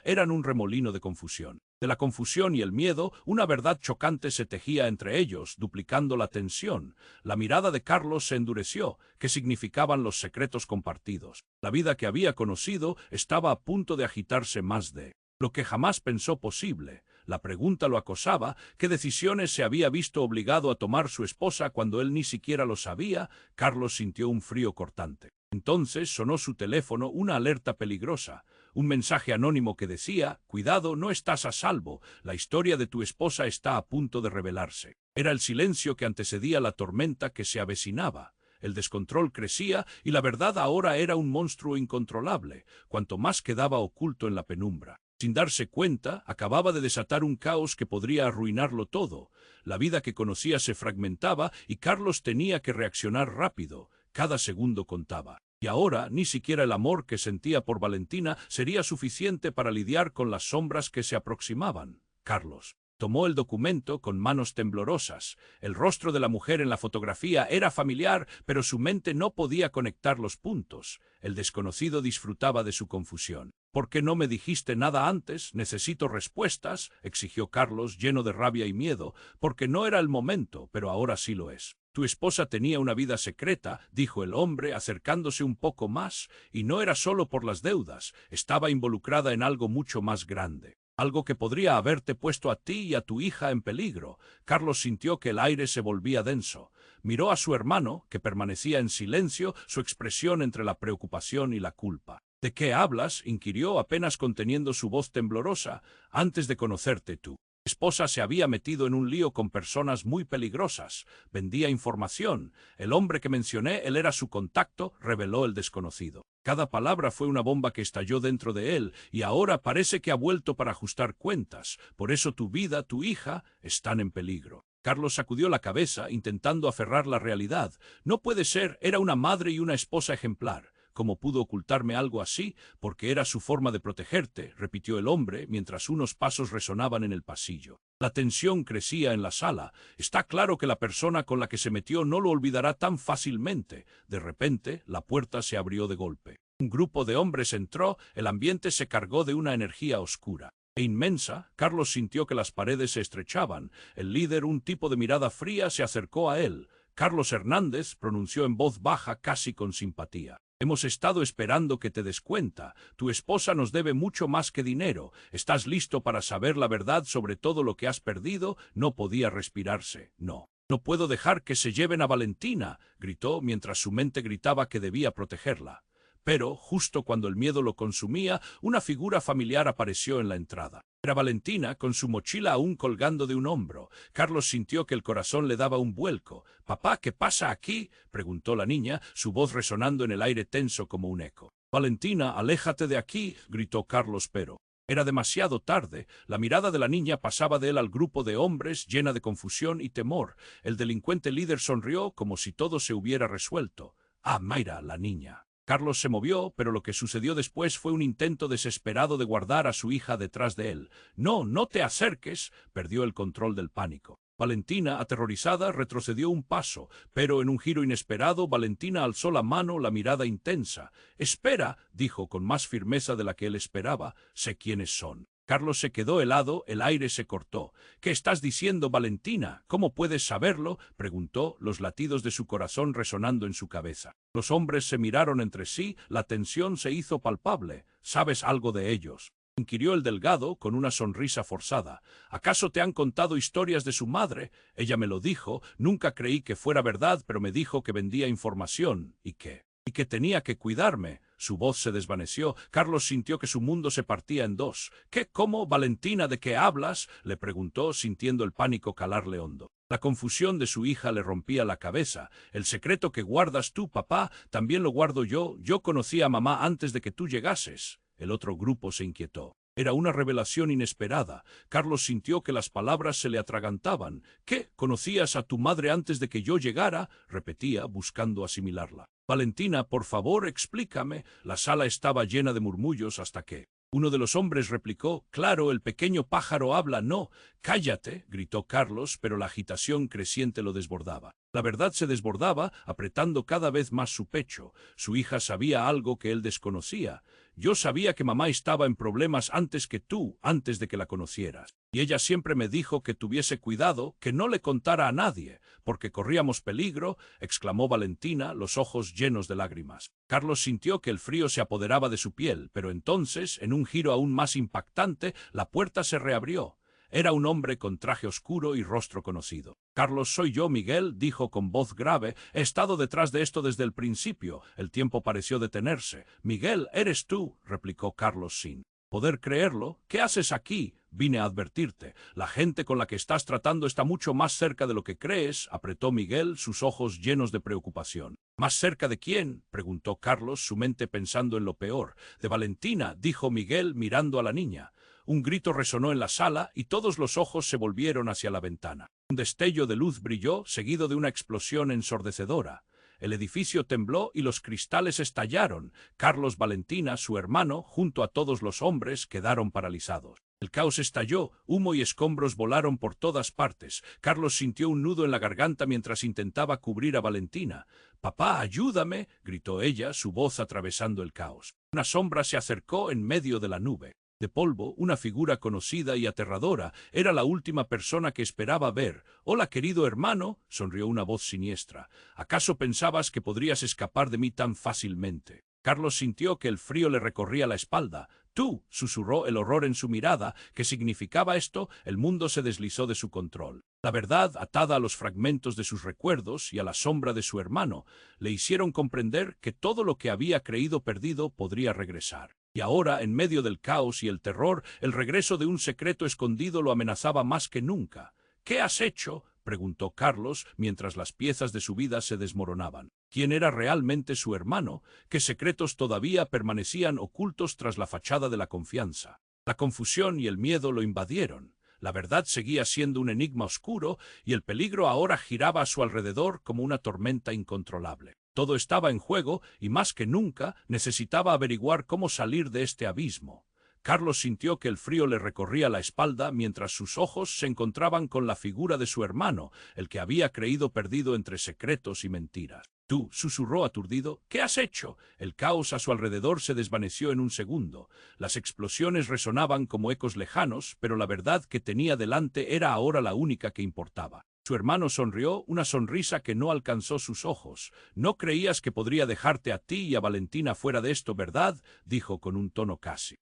eran un remolino de confusión. De la confusión y el miedo, una verdad chocante se tejía entre ellos, duplicando la tensión. La mirada de Carlos se endureció. ¿Qué significaban los secretos compartidos? La vida que había conocido estaba a punto de agitarse más de lo que jamás pensó posible. La pregunta lo acosaba: ¿qué decisiones se había visto obligado a tomar su esposa cuando él ni siquiera lo sabía? Carlos sintió un frío cortante. Entonces sonó su teléfono, una alerta peligrosa. Un mensaje anónimo que decía: «Cuidado, no estás a salvo, la historia de tu esposa está a punto de revelarse». Era el silencio que antecedía la tormenta que se avecinaba. El descontrol crecía y la verdad ahora era un monstruo incontrolable, cuanto más quedaba oculto en la penumbra. Sin darse cuenta, acababa de desatar un caos que podría arruinarlo todo. La vida que conocía se fragmentaba y Carlos tenía que reaccionar rápido. Cada segundo contaba. Y ahora ni siquiera el amor que sentía por Valentina sería suficiente para lidiar con las sombras que se aproximaban. Carlos tomó el documento con manos temblorosas. El rostro de la mujer en la fotografía era familiar, pero su mente no podía conectar los puntos. El desconocido disfrutaba de su confusión. «¿Por qué no me dijiste nada antes? Necesito respuestas», exigió Carlos, lleno de rabia y miedo, porque no era el momento, pero ahora sí lo es. «Tu esposa tenía una vida secreta», dijo el hombre, acercándose un poco más, «y no era solo por las deudas, estaba involucrada en algo mucho más grande. Algo que podría haberte puesto a ti y a tu hija en peligro». Carlos sintió que el aire se volvía denso. Miró a su hermano, que permanecía en silencio, su expresión entre la preocupación y la culpa. «¿De qué hablas?», inquirió, apenas conteniendo su voz temblorosa. «Antes de conocerte tú. Mi esposa se había metido en un lío con personas muy peligrosas. Vendía información. El hombre que mencioné, él era su contacto», reveló el desconocido. Cada palabra fue una bomba que estalló dentro de él, y ahora parece que ha vuelto para ajustar cuentas. Por eso tu vida, tu hija, están en peligro. Carlos sacudió la cabeza, intentando aferrar la realidad. No puede ser, era una madre y una esposa ejemplar. «¿Cómo pudo ocultarme algo así? Porque era su forma de protegerte», repitió el hombre, mientras unos pasos resonaban en el pasillo. La tensión crecía en la sala. Está claro que la persona con la que se metió no lo olvidará tan fácilmente. De repente, la puerta se abrió de golpe. Un grupo de hombres entró, el ambiente se cargó de una energía oscura e inmensa. Carlos sintió que las paredes se estrechaban. El líder, un tipo de mirada fría, se acercó a él. «Carlos Hernández», pronunció en voz baja, casi con simpatía. «Hemos estado esperando que te des cuenta. Tu esposa nos debe mucho más que dinero. ¿Estás listo para saber la verdad sobre todo lo que has perdido?» No podía respirarse. «No. No puedo dejar que se lleven a Valentina», gritó, mientras su mente gritaba que debía protegerla. Pero, justo cuando el miedo lo consumía, una figura familiar apareció en la entrada. Era Valentina, con su mochila aún colgando de un hombro. Carlos sintió que el corazón le daba un vuelco. «Papá, ¿qué pasa aquí?», preguntó la niña, su voz resonando en el aire tenso como un eco. «Valentina, aléjate de aquí», gritó Carlos, pero era demasiado tarde. La mirada de la niña pasaba de él al grupo de hombres, llena de confusión y temor. El delincuente líder sonrió como si todo se hubiera resuelto. «Ah, Mayra, la niña». Carlos se movió, pero lo que sucedió después fue un intento desesperado de guardar a su hija detrás de él. «No, no te acerques», perdió el control del pánico. Valentina, aterrorizada, retrocedió un paso, pero en un giro inesperado, Valentina alzó la mano, la mirada intensa. «Espera», dijo con más firmeza de la que él esperaba, «sé quiénes son». Carlos se quedó helado, el aire se cortó. «¿Qué estás diciendo, Valentina? ¿Cómo puedes saberlo?», preguntó, los latidos de su corazón resonando en su cabeza. Los hombres se miraron entre sí, la tensión se hizo palpable. «¿Sabes algo de ellos?», inquirió el delgado con una sonrisa forzada. «¿Acaso te han contado historias de su madre? Ella me lo dijo, nunca creí que fuera verdad, pero me dijo que vendía información. ¿Y qué? Y que tenía que cuidarme». Su voz se desvaneció. Carlos sintió que su mundo se partía en dos. «¿Qué? ¿Cómo? Valentina, ¿de qué hablas?», le preguntó, sintiendo el pánico calarle hondo. La confusión de su hija le rompía la cabeza. «El secreto que guardas tú, papá, también lo guardo yo. Yo conocí a mamá antes de que tú llegases». El otro grupo se inquietó. Era una revelación inesperada. Carlos sintió que las palabras se le atragantaban. «¿Qué? ¿Conocías a tu madre antes de que yo llegara?», repetía, buscando asimilarla. «Valentina, por favor, explícame». La sala estaba llena de murmullos hasta que uno de los hombres replicó: «Claro, el pequeño pájaro habla». «No». «Cállate», gritó Carlos, pero la agitación creciente lo desbordaba. La verdad se desbordaba, apretando cada vez más su pecho. Su hija sabía algo que él desconocía. «Yo sabía que mamá estaba en problemas antes que tú, antes de que la conocieras. Y ella siempre me dijo que tuviese cuidado, que no le contara a nadie, porque corríamos peligro», exclamó Valentina, los ojos llenos de lágrimas. Carlos sintió que el frío se apoderaba de su piel, pero entonces, en un giro aún más impactante, la puerta se reabrió. Era un hombre con traje oscuro y rostro conocido. «Carlos, soy yo, Miguel», dijo con voz grave. «He estado detrás de esto desde el principio». El tiempo pareció detenerse. «Miguel, eres tú», replicó Carlos sin poder creerlo. «¿Qué haces aquí?» «Vine a advertirte. La gente con la que estás tratando está mucho más cerca de lo que crees», apretó Miguel, sus ojos llenos de preocupación. «¿Más cerca de quién?», preguntó Carlos, su mente pensando en lo peor. «De Valentina», dijo Miguel mirando a la niña. Un grito resonó en la sala y todos los ojos se volvieron hacia la ventana. Un destello de luz brilló, seguido de una explosión ensordecedora. El edificio tembló y los cristales estallaron. Carlos, Valentina, su hermano, junto a todos los hombres, quedaron paralizados. El caos estalló, humo y escombros volaron por todas partes. Carlos sintió un nudo en la garganta mientras intentaba cubrir a Valentina. «Papá, ayúdame», gritó ella, su voz atravesando el caos. Una sombra se acercó en medio de la nube de polvo, una figura conocida y aterradora. Era la última persona que esperaba ver. «Hola, querido hermano», sonrió una voz siniestra. «¿Acaso pensabas que podrías escapar de mí tan fácilmente?» Carlos sintió que el frío le recorría la espalda. «Tú», susurró, el horror en su mirada. ¿Qué significaba esto? El mundo se deslizó de su control. La verdad, atada a los fragmentos de sus recuerdos y a la sombra de su hermano, le hicieron comprender que todo lo que había creído perdido podría regresar. Y ahora, en medio del caos y el terror, el regreso de un secreto escondido lo amenazaba más que nunca. «¿Qué has hecho?», preguntó Carlos, mientras las piezas de su vida se desmoronaban. ¿Quién era realmente su hermano? ¿Qué secretos todavía permanecían ocultos tras la fachada de la confianza? La confusión y el miedo lo invadieron. La verdad seguía siendo un enigma oscuro y el peligro ahora giraba a su alrededor como una tormenta incontrolable. Todo estaba en juego y más que nunca necesitaba averiguar cómo salir de este abismo. Carlos sintió que el frío le recorría la espalda mientras sus ojos se encontraban con la figura de su hermano, el que había creído perdido entre secretos y mentiras. «Tú», susurró aturdido, «¿qué has hecho?». El caos a su alrededor se desvaneció en un segundo. Las explosiones resonaban como ecos lejanos, pero la verdad que tenía delante era ahora la única que importaba. Su hermano sonrió, una sonrisa que no alcanzó sus ojos. «No creías que podría dejarte a ti y a Valentina fuera de esto, ¿verdad?», dijo con un tono casi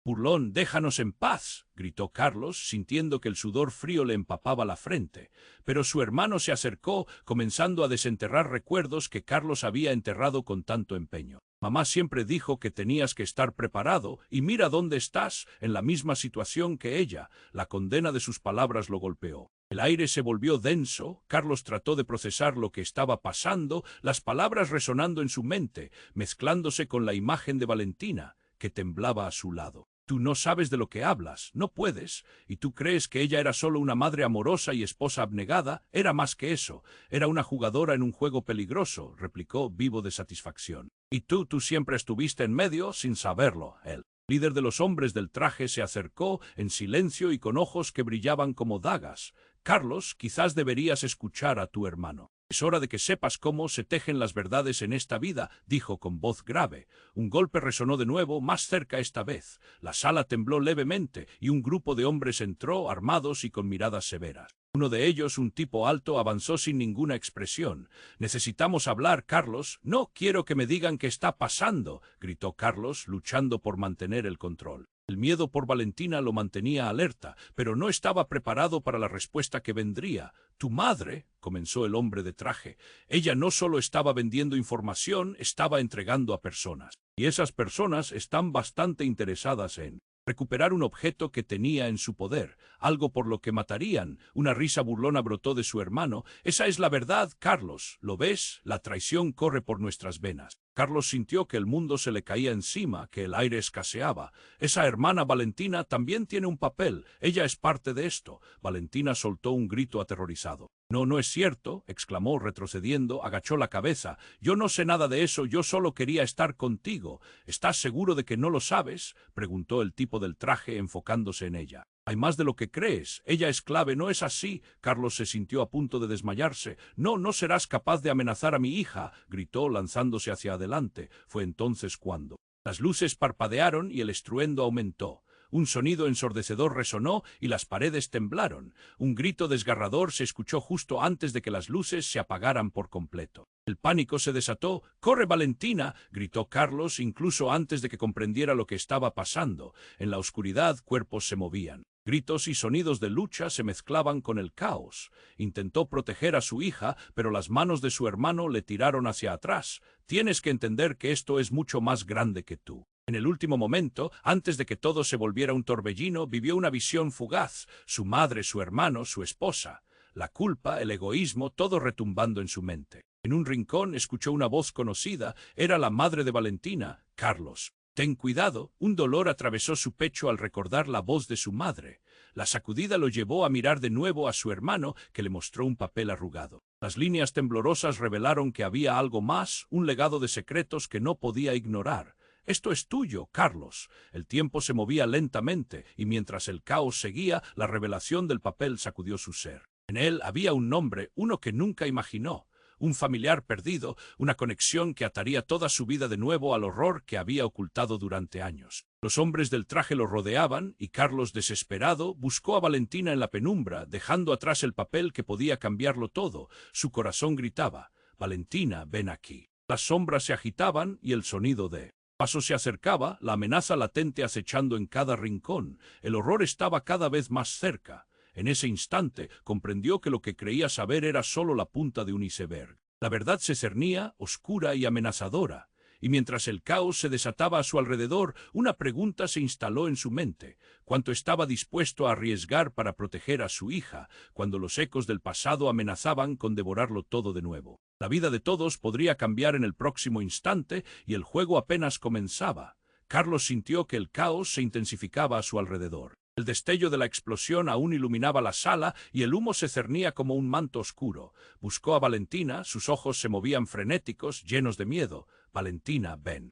burlón. «Déjanos en paz», gritó Carlos, sintiendo que el sudor frío le empapaba la frente. Pero su hermano se acercó, comenzando a desenterrar recuerdos que Carlos había enterrado con tanto empeño. «Mamá siempre dijo que tenías que estar preparado, y mira dónde estás, en la misma situación que ella». La condena de sus palabras lo golpeó. El aire se volvió denso. Carlos trató de procesar lo que estaba pasando, las palabras resonando en su mente, mezclándose con la imagen de Valentina, que temblaba a su lado. «Tú no sabes de lo que hablas, no puedes, y tú crees que ella era solo una madre amorosa y esposa abnegada. Era más que eso, era una jugadora en un juego peligroso», replicó vivo de satisfacción. «Y tú siempre estuviste en medio sin saberlo». El líder de los hombres del traje se acercó en silencio y con ojos que brillaban como dagas. «Carlos, quizás deberías escuchar a tu hermano. Es hora de que sepas cómo se tejen las verdades en esta vida», dijo con voz grave. Un golpe resonó de nuevo, más cerca esta vez. La sala tembló levemente y un grupo de hombres entró, armados y con miradas severas. Uno de ellos, un tipo alto, avanzó sin ninguna expresión. «Necesitamos hablar, Carlos». «No quiero que me digan qué está pasando», gritó Carlos, luchando por mantener el control. El miedo por Valentina lo mantenía alerta, pero no estaba preparado para la respuesta que vendría. «Tu madre», comenzó el hombre de traje. «Ella no solo estaba vendiendo información, estaba entregando a personas. Y esas personas están bastante interesadas en recuperar un objeto que tenía en su poder, algo por lo que matarían». Una risa burlona brotó de su hermano. «Esa es la verdad, Carlos. ¿Lo ves? La traición corre por nuestras venas». Carlos sintió que el mundo se le caía encima, que el aire escaseaba. «Esa hermana Valentina también tiene un papel. Ella es parte de esto». Valentina soltó un grito aterrorizado. «No, no es cierto», exclamó retrocediendo, agachó la cabeza. «Yo no sé nada de eso, yo solo quería estar contigo». «¿Estás seguro de que no lo sabes?», preguntó el tipo del traje enfocándose en ella. «Hay más de lo que crees. Ella es clave, ¿no es así?». Carlos se sintió a punto de desmayarse. «No, no serás capaz de amenazar a mi hija», gritó lanzándose hacia adelante. Fue entonces cuando las luces parpadearon y el estruendo aumentó. Un sonido ensordecedor resonó y las paredes temblaron. Un grito desgarrador se escuchó justo antes de que las luces se apagaran por completo. El pánico se desató. «¡Corre, Valentina!», gritó Carlos, incluso antes de que comprendiera lo que estaba pasando. En la oscuridad, cuerpos se movían. Gritos y sonidos de lucha se mezclaban con el caos. Intentó proteger a su hija, pero las manos de su hermano le tiraron hacia atrás. Tienes que entender que esto es mucho más grande que tú. En el último momento, antes de que todo se volviera un torbellino, vivió una visión fugaz. Su madre, su hermano, su esposa. La culpa, el egoísmo, todo retumbando en su mente. En un rincón escuchó una voz conocida. Era la madre de Valentina, Carlos. Ten cuidado, un dolor atravesó su pecho al recordar la voz de su madre. La sacudida lo llevó a mirar de nuevo a su hermano, que le mostró un papel arrugado. Las líneas temblorosas revelaron que había algo más, un legado de secretos que no podía ignorar. Esto es tuyo, Carlos. El tiempo se movía lentamente, y mientras el caos seguía, la revelación del papel sacudió su ser. En él había un nombre, uno que nunca imaginó. Un familiar perdido, una conexión que ataría toda su vida de nuevo al horror que había ocultado durante años. Los hombres del traje lo rodeaban y Carlos, desesperado, buscó a Valentina en la penumbra, dejando atrás el papel que podía cambiarlo todo. Su corazón gritaba: «Valentina, ven aquí». Las sombras se agitaban y el sonido de paso se acercaba, la amenaza latente acechando en cada rincón. El horror estaba cada vez más cerca. En ese instante comprendió que lo que creía saber era solo la punta de un iceberg. La verdad se cernía, oscura y amenazadora, y mientras el caos se desataba a su alrededor, una pregunta se instaló en su mente: ¿cuánto estaba dispuesto a arriesgar para proteger a su hija, cuando los ecos del pasado amenazaban con devorarlo todo de nuevo? La vida de todos podría cambiar en el próximo instante, y el juego apenas comenzaba. Carlos sintió que el caos se intensificaba a su alrededor. El destello de la explosión aún iluminaba la sala y el humo se cernía como un manto oscuro. Buscó a Valentina, sus ojos se movían frenéticos, llenos de miedo. «Valentina, ven».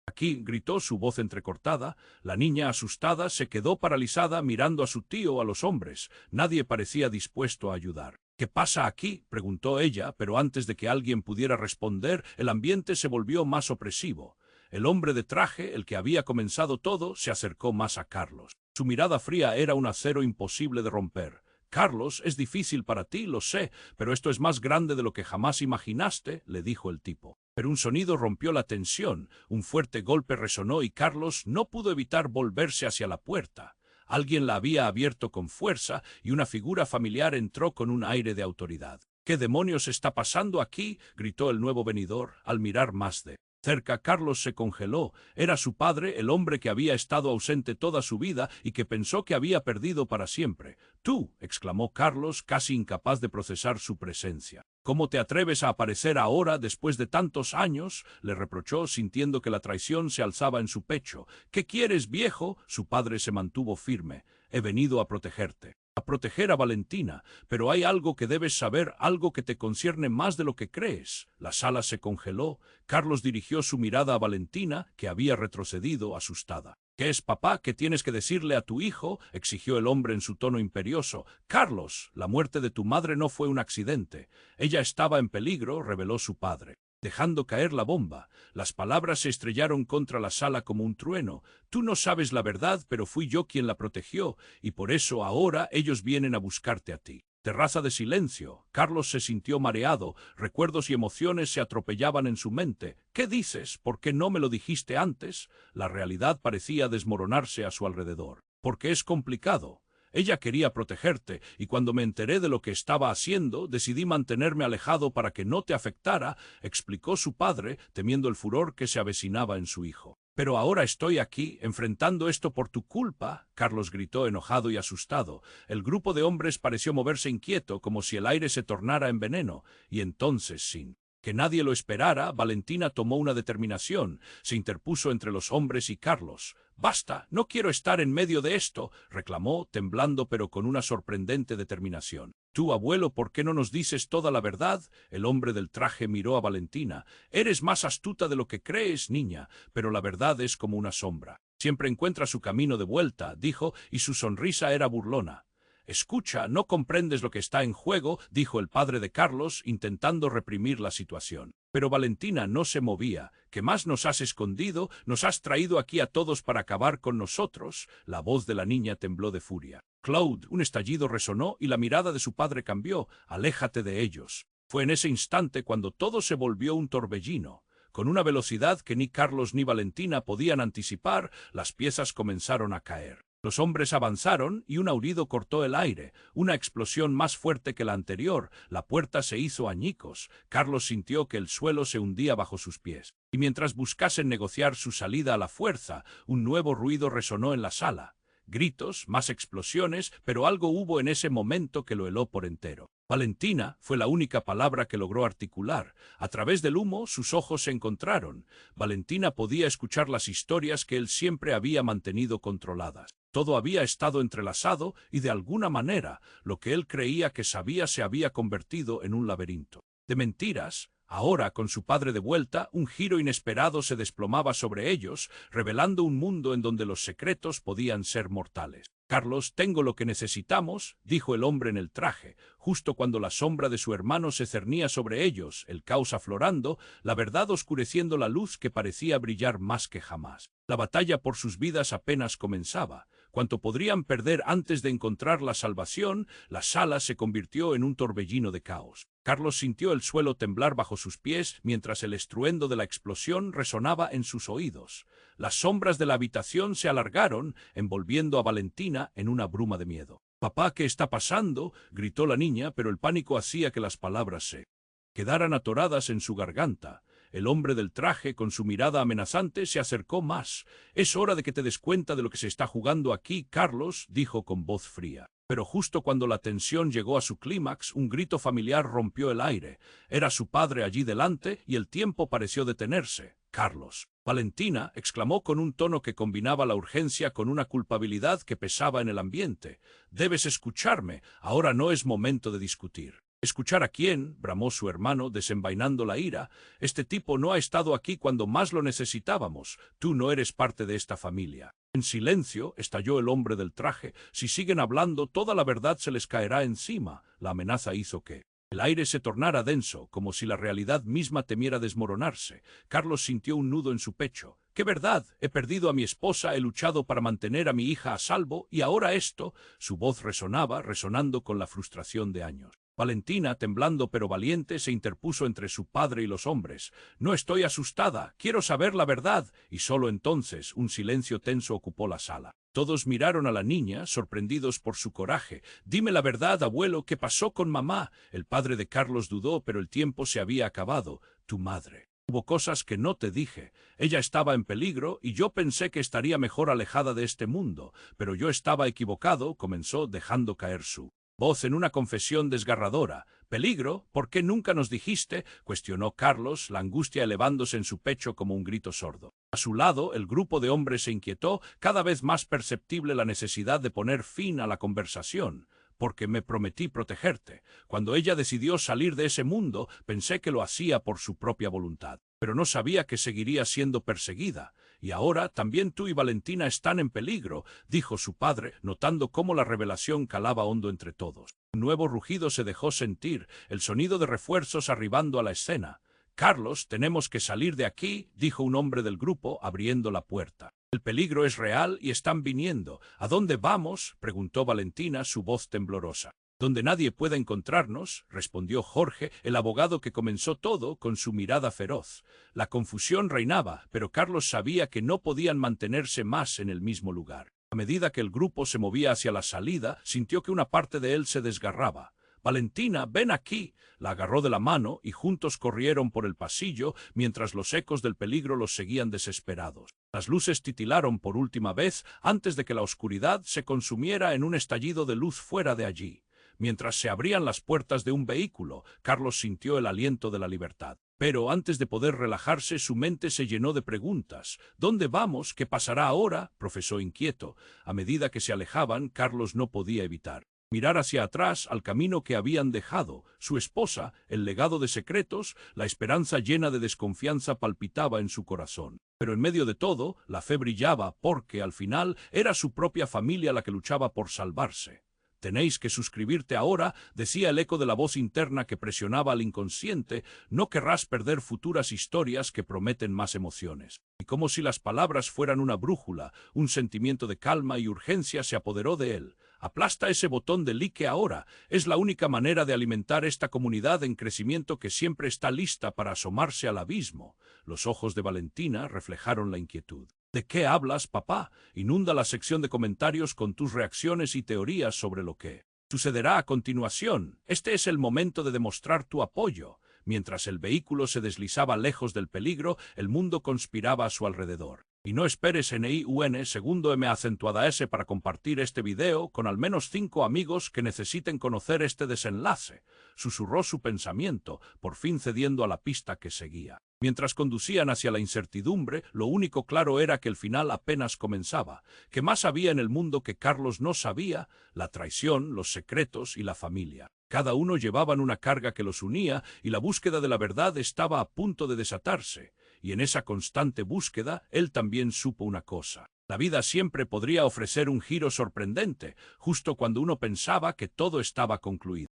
«Aquí», gritó, su voz entrecortada. La niña, asustada, se quedó paralizada mirando a su tío, a los hombres. Nadie parecía dispuesto a ayudar. «¿Qué pasa aquí?», preguntó ella, pero antes de que alguien pudiera responder, el ambiente se volvió más opresivo. El hombre de traje, el que había comenzado todo, se acercó más a Carlos. Su mirada fría era un acero imposible de romper. «Carlos, es difícil para ti, lo sé, pero esto es más grande de lo que jamás imaginaste», le dijo el tipo. Pero un sonido rompió la tensión, un fuerte golpe resonó y Carlos no pudo evitar volverse hacia la puerta. Alguien la había abierto con fuerza y una figura familiar entró con un aire de autoridad. «¿Qué demonios está pasando aquí?», gritó el nuevo venidor, al mirar más de cerca. Carlos se congeló. Era su padre, el hombre que había estado ausente toda su vida y que pensó que había perdido para siempre. «¡Tú!», exclamó Carlos, casi incapaz de procesar su presencia. «¿Cómo te atreves a aparecer ahora, después de tantos años?», le reprochó, sintiendo que la traición se alzaba en su pecho. «¿Qué quieres, viejo?». Su padre se mantuvo firme. «He venido a protegerte. A proteger a Valentina, pero hay algo que debes saber, algo que te concierne más de lo que crees». La sala se congeló. Carlos dirigió su mirada a Valentina, que había retrocedido, asustada. «¿Qué es, papá? ¿Qué tienes que decirle a tu hijo?», exigió el hombre en su tono imperioso. «Carlos, la muerte de tu madre no fue un accidente. Ella estaba en peligro», reveló su padre, dejando caer la bomba. Las palabras se estrellaron contra la sala como un trueno. «Tú no sabes la verdad, pero fui yo quien la protegió, y por eso ahora ellos vienen a buscarte a ti». Terraza de silencio. Carlos se sintió mareado. Recuerdos y emociones se atropellaban en su mente. «¿Qué dices? ¿Por qué no me lo dijiste antes?». La realidad parecía desmoronarse a su alrededor. «Porque es complicado. Ella quería protegerte, y cuando me enteré de lo que estaba haciendo, decidí mantenerme alejado para que no te afectara», explicó su padre, temiendo el furor que se avecinaba en su hijo. «Pero ahora estoy aquí, enfrentando esto por tu culpa», Carlos gritó, enojado y asustado. El grupo de hombres pareció moverse inquieto, como si el aire se tornara en veneno, y entonces, sin que nadie lo esperara, Valentina tomó una determinación. Se interpuso entre los hombres y Carlos. «Basta, no quiero estar en medio de esto», reclamó, temblando pero con una sorprendente determinación. «Tú, abuelo, ¿por qué no nos dices toda la verdad?». El hombre del traje miró a Valentina. «Eres más astuta de lo que crees, niña, pero la verdad es como una sombra. Siempre encuentra su camino de vuelta», dijo, y su sonrisa era burlona. «Escucha, no comprendes lo que está en juego», dijo el padre de Carlos, intentando reprimir la situación. Pero Valentina no se movía. «¿Qué más nos has escondido? Nos has traído aquí a todos para acabar con nosotros». La voz de la niña tembló de furia. «Claude», un estallido resonó y la mirada de su padre cambió. «Aléjate de ellos». Fue en ese instante cuando todo se volvió un torbellino. Con una velocidad que ni Carlos ni Valentina podían anticipar, las piezas comenzaron a caer. Los hombres avanzaron y un aullido cortó el aire, una explosión más fuerte que la anterior, la puerta se hizo añicos, Carlos sintió que el suelo se hundía bajo sus pies. Y mientras buscasen negociar su salida a la fuerza, un nuevo ruido resonó en la sala. Gritos, más explosiones, pero algo hubo en ese momento que lo heló por entero. Valentina fue la única palabra que logró articular. A través del humo sus ojos se encontraron. Valentina podía escuchar las historias que él siempre había mantenido controladas. Todo había estado entrelazado y de alguna manera lo que él creía que sabía se había convertido en un laberinto de mentiras. Ahora, con su padre de vuelta, un giro inesperado se desplomaba sobre ellos, revelando un mundo en donde los secretos podían ser mortales. «Carlos, tengo lo que necesitamos», dijo el hombre en el traje, justo cuando la sombra de su hermano se cernía sobre ellos, el caos aflorando, la verdad oscureciendo la luz que parecía brillar más que jamás. La batalla por sus vidas apenas comenzaba. Cuanto podrían perder antes de encontrar la salvación, la sala se convirtió en un torbellino de caos. Carlos sintió el suelo temblar bajo sus pies mientras el estruendo de la explosión resonaba en sus oídos. Las sombras de la habitación se alargaron, envolviendo a Valentina en una bruma de miedo. «Papá, ¿qué está pasando?», gritó la niña, pero el pánico hacía que las palabras se quedaran atoradas en su garganta. El hombre del traje, con su mirada amenazante, se acercó más. «Es hora de que te des cuenta de lo que se está jugando aquí, Carlos», dijo con voz fría. Pero justo cuando la tensión llegó a su clímax, un grito familiar rompió el aire. Era su padre allí delante y el tiempo pareció detenerse. «Carlos». Valentina exclamó con un tono que combinaba la urgencia con una culpabilidad que pesaba en el ambiente. «Debes escucharme. Ahora no es momento de discutir». «¿Escuchar a quién?», bramó su hermano, desenvainando la ira. «Este tipo no ha estado aquí cuando más lo necesitábamos. Tú no eres parte de esta familia». En silencio estalló el hombre del traje. «Si siguen hablando, toda la verdad se les caerá encima». La amenaza hizo que el aire se tornara denso, como si la realidad misma temiera desmoronarse. Carlos sintió un nudo en su pecho. «¿Qué verdad? He perdido a mi esposa, he luchado para mantener a mi hija a salvo, y ahora esto». Su voz resonando con la frustración de años. Valentina, temblando pero valiente, se interpuso entre su padre y los hombres. «No estoy asustada, quiero saber la verdad». Y solo entonces un silencio tenso ocupó la sala. Todos miraron a la niña, sorprendidos por su coraje. «Dime la verdad, abuelo, ¿qué pasó con mamá?». El padre de Carlos dudó, pero el tiempo se había acabado. «Tu madre. Hubo cosas que no te dije. Ella estaba en peligro y yo pensé que estaría mejor alejada de este mundo. Pero yo estaba equivocado», comenzó dejando caer su voz en una confesión desgarradora. «¿Peligro? ¿Por qué nunca nos dijiste?», cuestionó Carlos, la angustia elevándose en su pecho como un grito sordo. A su lado, el grupo de hombres se inquietó, cada vez más perceptible la necesidad de poner fin a la conversación. «Porque me prometí protegerte. Cuando ella decidió salir de ese mundo, pensé que lo hacía por su propia voluntad. Pero no sabía que seguiría siendo perseguida. Y ahora también tú y Valentina están en peligro», dijo su padre, notando cómo la revelación calaba hondo entre todos. Un nuevo rugido se dejó sentir, el sonido de refuerzos arribando a la escena. «Carlos, tenemos que salir de aquí», dijo un hombre del grupo, abriendo la puerta. «El peligro es real y están viniendo». «¿A dónde vamos?», preguntó Valentina, su voz temblorosa. «Donde nadie pueda encontrarnos», respondió Jorge, el abogado que comenzó todo, con su mirada feroz. La confusión reinaba, pero Carlos sabía que no podían mantenerse más en el mismo lugar. A medida que el grupo se movía hacia la salida, sintió que una parte de él se desgarraba. «Valentina, ven aquí». La agarró de la mano y juntos corrieron por el pasillo mientras los ecos del peligro los seguían desesperados. Las luces titilaron por última vez antes de que la oscuridad se consumiera en un estallido de luz fuera de allí. Mientras se abrían las puertas de un vehículo, Carlos sintió el aliento de la libertad. Pero antes de poder relajarse, su mente se llenó de preguntas. «¿Dónde vamos? ¿Qué pasará ahora?», profesó inquieto. A medida que se alejaban, Carlos no podía evitar mirar hacia atrás al camino que habían dejado. Su esposa, el legado de secretos, la esperanza llena de desconfianza palpitaba en su corazón. Pero en medio de todo, la fe brillaba porque, al final, era su propia familia la que luchaba por salvarse. «Tenéis que suscribirte ahora», decía el eco de la voz interna que presionaba al inconsciente. «No querrás perder futuras historias que prometen más emociones». Y como si las palabras fueran una brújula, un sentimiento de calma y urgencia se apoderó de él. «Aplasta ese botón de like ahora. Es la única manera de alimentar esta comunidad en crecimiento que siempre está lista para asomarse al abismo». Los ojos de Valentina reflejaron la inquietud. ¿De qué hablas, papá? Inunda la sección de comentarios con tus reacciones y teorías sobre lo que sucederá a continuación. Este es el momento de demostrar tu apoyo. Mientras el vehículo se deslizaba lejos del peligro, el mundo conspiraba a su alrededor. Y no esperes NIUN segundo M acentuada S para compartir este video con al menos 5 amigos que necesiten conocer este desenlace. Susurró su pensamiento, por fin cediendo a la pista que seguía. Mientras conducían hacia la incertidumbre, lo único claro era que el final apenas comenzaba. ¿Qué más había en el mundo que Carlos no sabía? La traición, los secretos y la familia. Cada uno llevaban una carga que los unía y la búsqueda de la verdad estaba a punto de desatarse. Y en esa constante búsqueda, él también supo una cosa. La vida siempre podría ofrecer un giro sorprendente, justo cuando uno pensaba que todo estaba concluido.